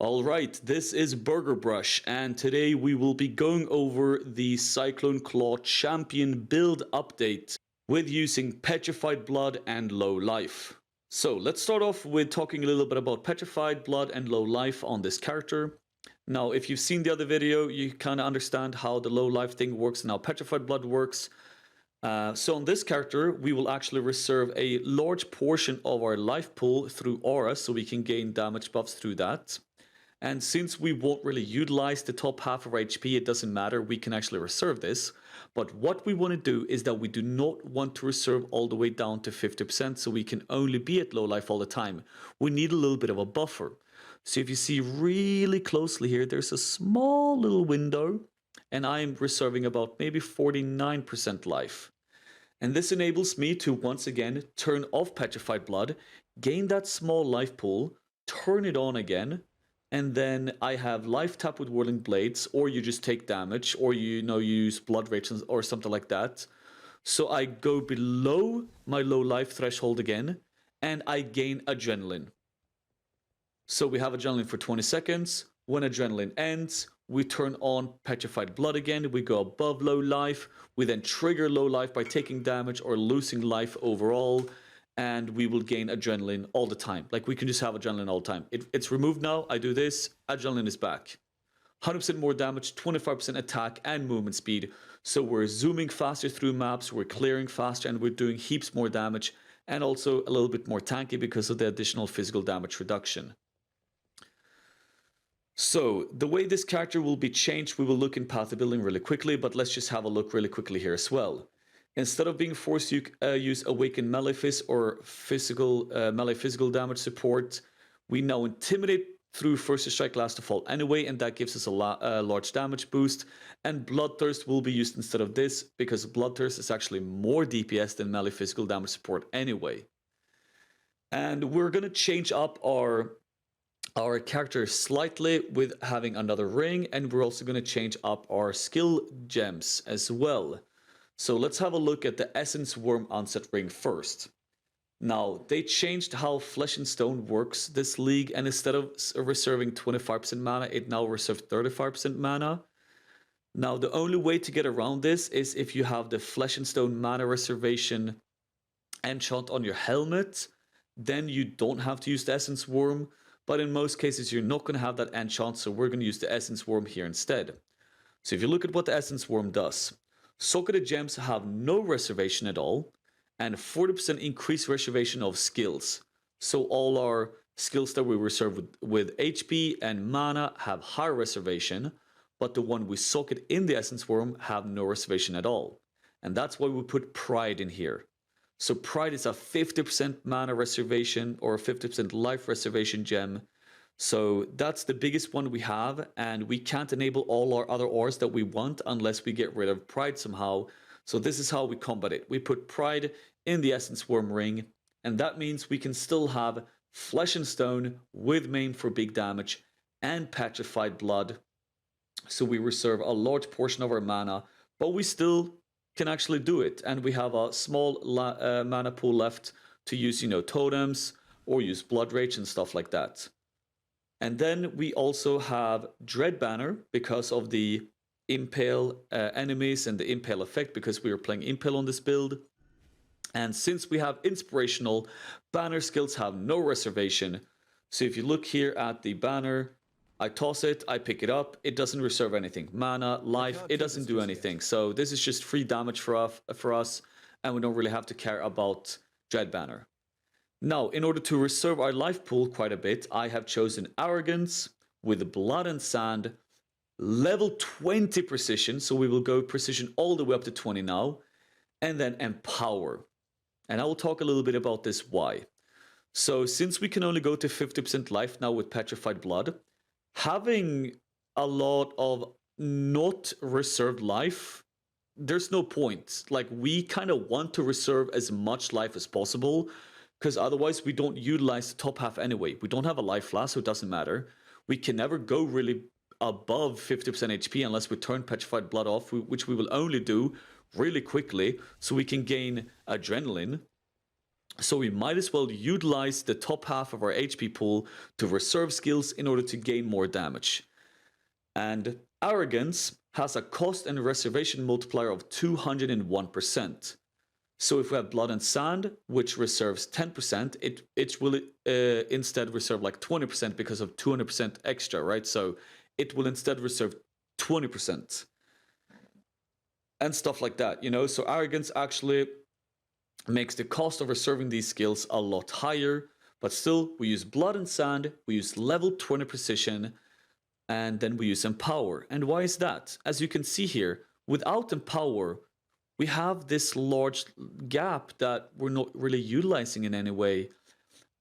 Alright, this is Burger Brush, and today we will be going over the Cyclone Claw Champion build update with using Petrified Blood and Low Life. So let's start off with talking a little bit about Petrified Blood and Low Life on this character. Now, if you've seen the other video, you kind of understand how the Low Life thing works and how Petrified Blood works. So on this character, we will actually reserve a large portion of our life pool through aura, so we can gain damage buffs through that. And since we won't really utilize the top half of our HP, it doesn't matter, we can actually reserve this. But what we want to do is that we do not want to reserve all the way down to 50%, so we can only be at low life all the time. We need a little bit of a buffer. So if you see really closely here, there's a small little window, and I'm reserving about maybe 49% life. And this enables me to once again turn off Petrified Blood, gain that small life pool, turn it on again, and then I have life tap with Whirling Blades, or you just take damage, or you use Blood Rage or something like that. So I go below my low life threshold again, and I gain Adrenaline. So we have Adrenaline for 20 seconds. When Adrenaline ends, we turn on Petrified Blood again. We go above low life. We then trigger low life by taking damage or losing life overall. And we will gain Adrenaline all the time. Like, we can just have Adrenaline all the time. It's removed now. I do this. Adrenaline is back. 100% more damage, 25% attack and movement speed. So we're zooming faster through maps. We're clearing faster. And we're doing heaps more damage. And also a little bit more tanky because of the additional physical damage reduction. So the way this character will be changed, we will look in path building really quickly. But let's just have a look really quickly here as well. Instead of being forced to use Awakened Malefice or melee physical damage support, we now Intimidate through First Strike Last to Fall anyway, and that gives us a large damage boost. And Bloodthirst will be used instead of this, because Bloodthirst is actually more DPS than melee physical damage support anyway. And we're going to change up our character slightly with having another ring, and we're also going to change up our skill gems as well. So let's have a look at the Essence Worm Onset Ring first. Now, they changed how Flesh and Stone works this league, and instead of reserving 25% mana, it now reserves 35% mana. Now, the only way to get around this is if you have the Flesh and Stone mana reservation enchant on your helmet, then you don't have to use the Essence Worm. But in most cases, you're not going to have that enchant, so we're going to use the Essence Worm here instead. So if you look at what the Essence Worm does, Socketed Gems have no reservation at all, and 40% increased reservation of skills. So all our skills that we reserve with HP and mana have higher reservation, but the one we socket in the Essence Worm have no reservation at all. And that's why we put Pride in here. So Pride is a 50% mana reservation or a 50% life reservation gem. So that's the biggest one we have, and we can't enable all our other ores that we want unless we get rid of Pride somehow. So this is how we combat it. We put Pride in the Essence Worm ring, and that means we can still have Flesh and Stone with main for big damage and Petrified Blood. So we reserve a large portion of our mana, but we still can actually do it. And we have a small mana pool left to use, totems or use Blood Rage and stuff like that. And then we also have Dread Banner because of the Impale enemies and the Impale effect, because we are playing Impale on this build. And since we have Inspirational, banner skills have no reservation. So if you look here at the banner, I toss it, I pick it up, it doesn't reserve anything. Mana, life, it doesn't do anything. So this is just free damage for us, and we don't really have to care about Dread Banner. Now, in order to reserve our life pool quite a bit, I have chosen Arrogance with Blood and Sand, level 20 Precision, so we will go Precision all the way up to 20 now, and then Empower. And I will talk a little bit about this why. So since we can only go to 50% life now with Petrified Blood, having a lot of not reserved life, there's no point. Like, we kind of want to reserve as much life as possible, because otherwise we don't utilize the top half anyway. We don't have a life flask, so it doesn't matter. We can never go really above 50% HP unless we turn Petrified Blood off, which we will only do really quickly, so we can gain Adrenaline. So we might as well utilize the top half of our HP pool to reserve skills in order to gain more damage. And Arrogance has a cost and reservation multiplier of 201%. So if we have Blood and Sand, which reserves 10%, it will instead reserve like 20% because of 200% extra, right? So it will instead reserve 20%. And stuff like that, you know? So Arrogance actually makes the cost of reserving these skills a lot higher, but still, we use Blood and Sand, we use level 20 Precision, and then we use Empower. And why is that? As you can see here, without Empower, we have this large gap that we're not really utilizing in any way.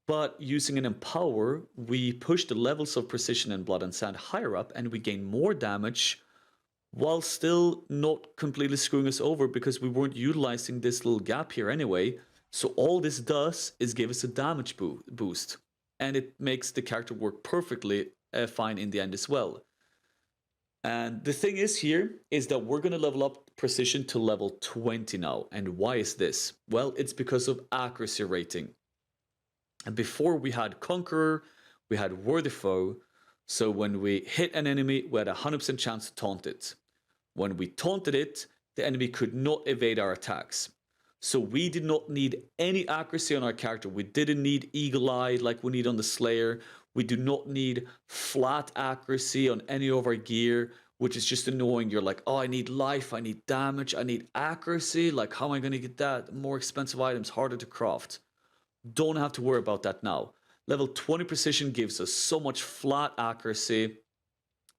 But using an Empower, we push the levels of Precision and Blood and Sand higher up, and we gain more damage while still not completely screwing us over because we weren't utilizing this little gap here anyway. So all this does is give us a damage boost, and it makes the character work perfectly fine in the end as well. And the thing is here is that we're going to level up Precision to level 20 now. And why is this? Well, it's because of accuracy rating. And before we had Conqueror, we had Worthy Foe. So when we hit an enemy, we had a 100% chance to taunt it. When we taunted it, the enemy could not evade our attacks. So we did not need any accuracy on our character. We didn't need Eagle Eye like we need on the Slayer. We do not need flat accuracy on any of our gear, which is just annoying. You're like, oh, I need life, I need damage, I need accuracy. Like, how am I going to get that? More expensive items, harder to craft. Don't have to worry about that now. Level 20 Precision gives us so much flat accuracy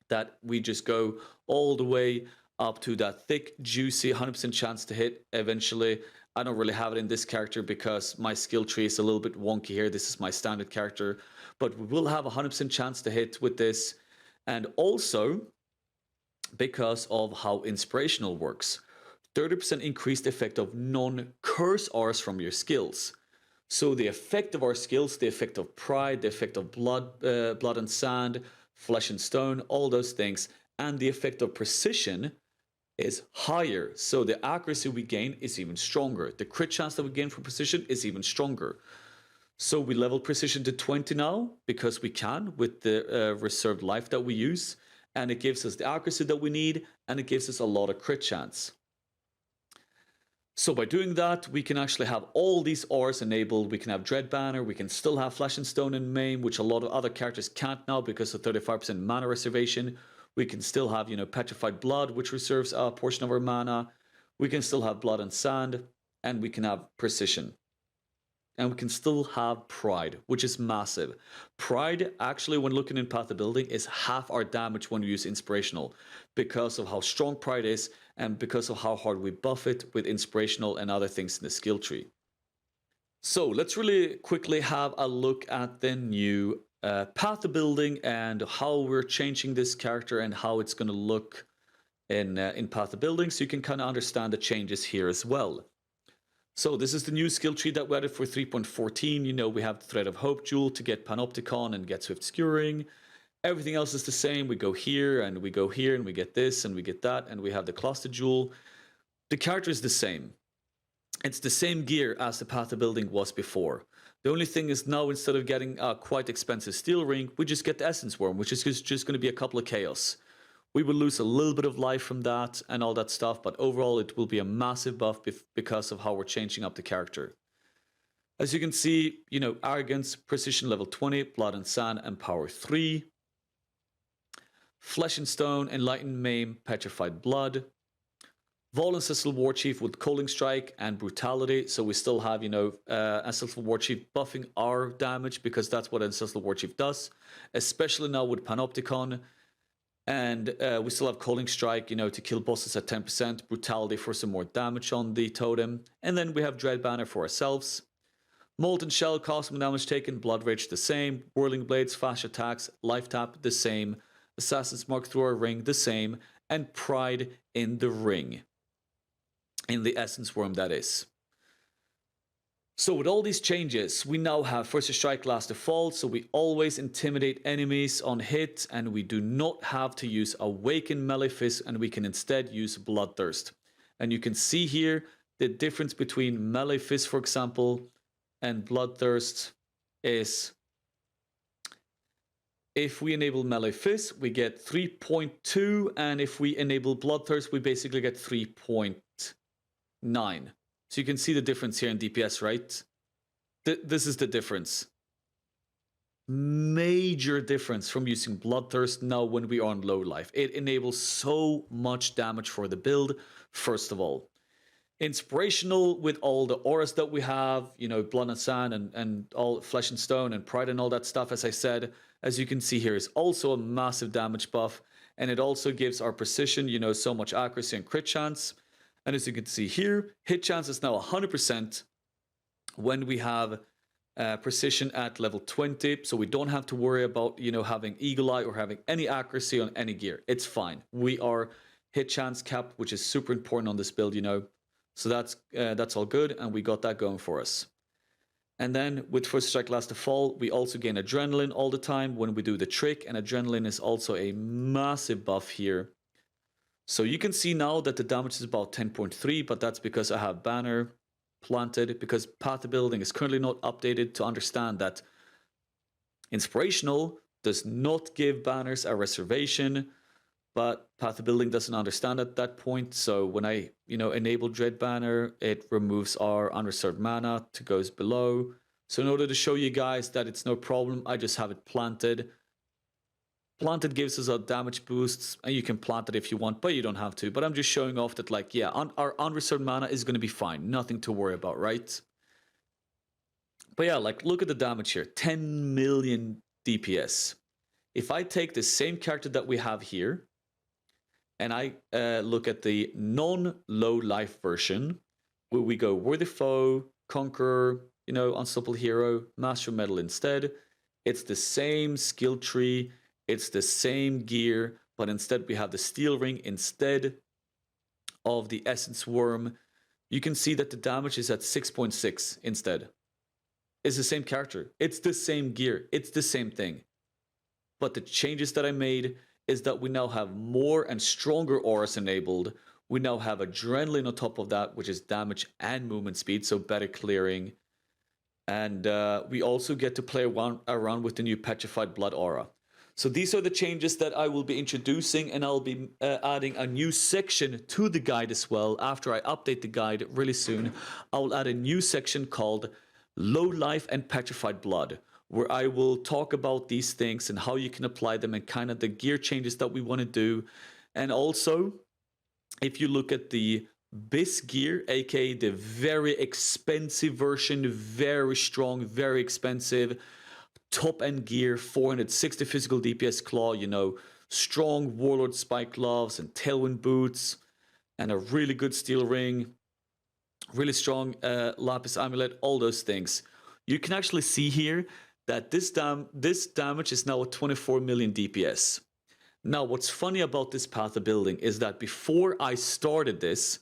that we just go all the way up to that thick, juicy 100% chance to hit eventually. I don't really have it in this character because my skill tree is a little bit wonky here. This is my standard character, but we will have a 100% chance to hit with this. And also, because of how Inspirational works, 30% increased effect of non-curse Rs from your skills. So the effect of our skills, the effect of Pride, the effect of Blood and Sand, Flesh and Stone, all those things, and the effect of Precision is higher. So the accuracy we gain is even stronger. The crit chance that we gain from Precision is even stronger. So we level Precision to 20 now because we can with the reserved life that we use. And it gives us the accuracy that we need, and it gives us a lot of crit chance. So by doing that, we can actually have all these Rs enabled. We can have Dread Banner, we can still have Flesh and Stone and Maim, which a lot of other characters can't now because of 35% mana reservation. We can still have, Petrified Blood, which reserves a portion of our mana. We can still have Blood and Sand, and we can have Precision. And we can still have Pride, which is massive. Pride, actually, when looking in Path of Building, is half our damage when we use Inspirational because of how strong Pride is and because of how hard we buff it with Inspirational and other things in the skill tree. So let's really quickly have a look at the new Path of Building and how we're changing this character and how it's going to look in Path of Building, so you can kind of understand the changes here as well. So this is the new skill tree that we added for 3.14. We have the Thread of Hope jewel to get Panopticon and get Swift Skewering. Everything else is the same. We go here and we go here and we get this and we get that, and we have the Cluster jewel. The character is the same. It's the same gear as the Path of Building was before. The only thing is now, instead of getting a quite expensive steel ring, we just get the Essence Worm, which is just going to be a couple of chaos. We will lose a little bit of life from that and all that stuff, but overall it will be a massive buff because of how we're changing up the character. As you can see, Arrogance, Precision level 20, Blood and Sand, and Power 3. Flesh and Stone, Enlightened Maim, Petrified Blood. Vol Ancestral Warchief with Coaling Strike and Brutality. So we still have, Ancestral Warchief buffing our damage because that's what Ancestral Warchief does, especially now with Panopticon. And we still have Coaling Strike, to kill bosses at 10%, Brutality for some more damage on the totem. And then we have Dread Banner for ourselves. Molten Shell, cost more damage taken, Blood Rage the same. Whirling Blades, Flash Attacks, Life Tap the same. Assassin's Mark through our ring the same. And Pride in the ring. In the Essence Worm, that is. So with all these changes, we now have First to Strike, Last to Fall, so we always intimidate enemies on hit, and we do not have to use Awaken Malefice, and we can instead use Bloodthirst. And you can see here the difference between Malefice, for example, and Bloodthirst is, if we enable Melee Fist, we get 3.2, and if we enable Bloodthirst, we basically get 3.9. So you can see the difference here in DPS, right? This is the difference. Major difference from using Bloodthirst now when we are on low life. It enables so much damage for the build, first of all. Inspirational with all the auras that we have, you know, Blood and Sand and all Flesh and Stone and Pride and all that stuff, as I said, as you can see here, is also a massive damage buff. And it also gives our precision, you know, so much accuracy and crit chance. And as you can see here, hit chance is now 100% when we have precision at level 20. So we don't have to worry about, you know, having Eagle Eye or having any accuracy on any gear. It's fine. We are hit chance capped, which is super important on this build, you know. So that's all good, and we got that going for us. And then with First Strike Last to Fall, we also gain Adrenaline all the time when we do the trick, and Adrenaline is also a massive buff here. So you can see now that the damage is about 10.3, but that's because I have Banner planted, because Path of Building is currently not updated to understand that Inspirational does not give banners a reservation, but Path of Building doesn't understand at that point. So when I, you know, enable Dread Banner, it removes our unreserved mana to goes below. So in order to show you guys that it's no problem, I just have it planted. Planted gives us a damage boosts, and you can plant it if you want, but you don't have to. But I'm just showing off that, like, yeah, our unreserved mana is going to be fine. Nothing to worry about, right? But yeah, like, look at the damage here. 10 million DPS. If I take the same character that we have here, and I look at the non-low life version, where we go Worthy Foe, Conqueror, you know, Unstoppable Hero, Master of Metal instead. It's the same skill tree, it's the same gear, but instead we have the Steel Ring instead of the Essence Worm. You can see that the damage is at 6.6 instead. It's the same character, it's the same gear, it's the same thing. But the changes that I made is that we now have more and stronger auras enabled. We now have Adrenaline on top of that, which is damage and movement speed, so better clearing. And we also get to play around with the new Petrified Blood aura. So these are the changes that I will be introducing, and I'll be adding a new section to the guide as well. After I update the guide really soon, I will add a new section called Low Life and Petrified Blood, where I will talk about these things and how you can apply them and kind of the gear changes that we want to do. And also, if you look at the BIS gear, aka the very expensive version, very strong, very expensive, top-end gear, 460 physical DPS claw, you know, strong Warlord spike gloves and tailwind boots, and a really good steel ring, really strong lapis amulet, all those things. You can actually see here that this damage is now at 24 million DPS. Now, what's funny about this Path of Building is that before I started this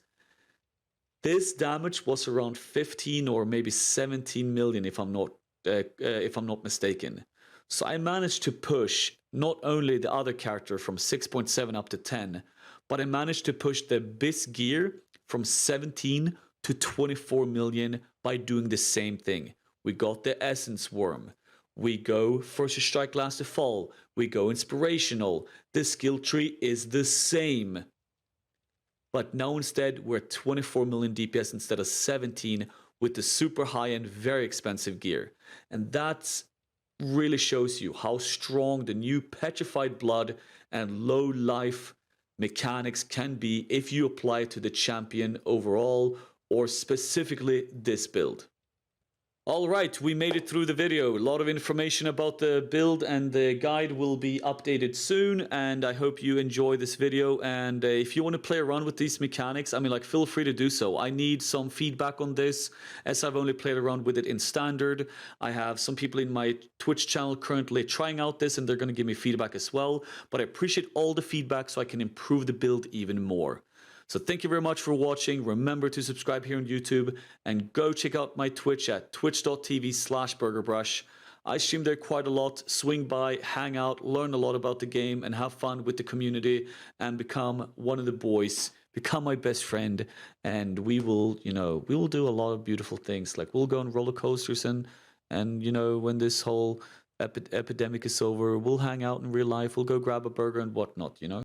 damage was around 15 or maybe 17 million, if I'm not mistaken. So I managed to push not only the other character from 6.7 up to 10, but I managed to push the BIS gear from 17 to 24 million by doing the same thing. We got the Essence Worm. We go First Strike Last to Fall. We go Inspirational. The skill tree is the same. But now instead we're at 24 million DPS instead of 17 with the super high-end, very expensive gear. And that really shows you how strong the new Petrified Blood and low life mechanics can be if you apply it to the champion overall, or specifically this build. Alright, we made it through the video. A lot of information about the build, and the guide will be updated soon, and I hope you enjoy this video. And if you want to play around with these mechanics, I mean, like, feel free to do so. I need some feedback on this, as I've only played around with it in standard. I have some people in my Twitch channel currently trying out this, and they're going to give me feedback as well. But I appreciate all the feedback so I can improve the build even more. So thank you very much for watching. Remember to subscribe here on YouTube, and go check out my Twitch at twitch.tv/burgerbrush. I stream there quite a lot. Swing by, hang out, learn a lot about the game, and have fun with the community, and become one of the boys become my best friend, and we will, we will do a lot of beautiful things. Like we'll go on roller coasters, and when this whole epidemic is over, we'll hang out in real life. We'll go grab a burger and whatnot.